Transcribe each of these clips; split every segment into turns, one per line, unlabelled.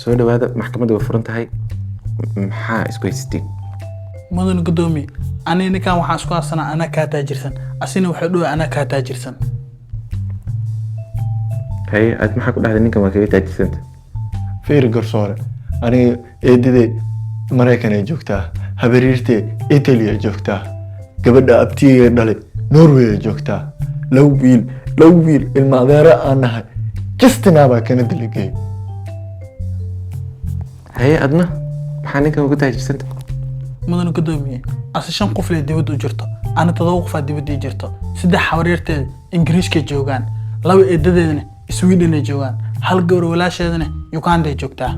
soo dhawaada maxkamadda way furan tahay maxaa isku haysatay
mudan gudoomi ani ninkan waxaan isku haysana ana ka taajirsan asina waxa dhow ana ka taajirsan
hay aad maxaa ku dhahday ninkan waa kaga taajirsanta
fiir garsoore aniga eedide Mareykan ay joogtaa habariirte Italy ay joogtaa gabadha abtiga dhalay Norway ay joogtaa law wiil ilma adeera aan nahay kistina baa kana diligay
hay adna maxaa ninkan uga taajirsanta
mudan gudoomi asashan qof leh dibad u jirto ana todoba qof dibad u jirto saddex xawreerteed Ingiriiska joogan laba eedadeedna Sweden ay joogan hal gabar walaasheedna Uganda ay joogtaa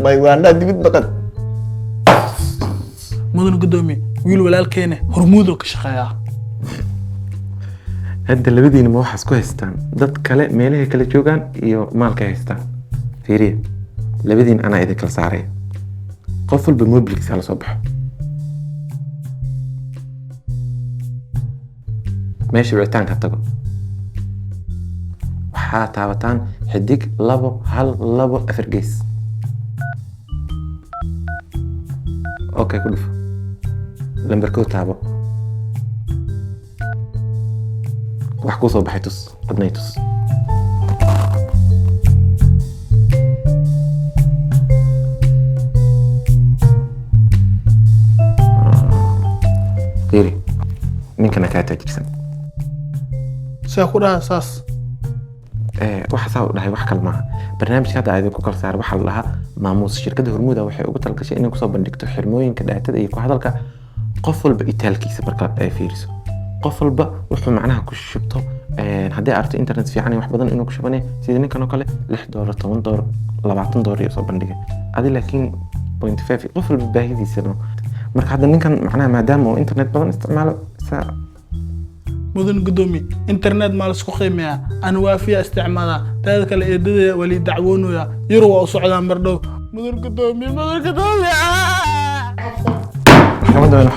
may waana dibad baqad
mudan gudoomi wiil walaalkeena hormuud ka shaqeeya
hadda labadiina ma waxa isku haystaan dad kale meelaha kala joogan iyo maalka haystaan fiiriye labadiina ana idin kala saaray qof walba mobilkiisa la soo baxo meesha wicitaanka tago waxaa taabataan xidig 2 1 2 4 gees okay ku dhufo lambarkoo taabo wax ku soo baxay tus qadnaytus fiiri ninkana kaa taajirsan
سأخذها أساس.
وحصل له واحد كلمة برنامج هذا إذا كل صار وحل لها ماموس شركة هرمودة وحي وقتل كشيء إنه كصاب بندكتور حرموين كده اعتدى يكون هذا الك قفل بإيتالكي سبركة فيرس قفل بقى وحول معناها كل شبطه هدي عرفت إنترنت في عني واحد بدن إنه كشبني سيدني كانوا قال $6 $8 $14 يصاب بندكة هذه لكن بوينت فافي قفل باهي ذي سنة مرك هذا إن كان معناها ما دام وإنترنت بدن استعماله
مدن قدومي انترنت مال اسكو قيمه انا وافيه استعمالها ذلك الايدده ولي دعوونو يا يروى وصعدان مردو مدن قدومي
محمد وين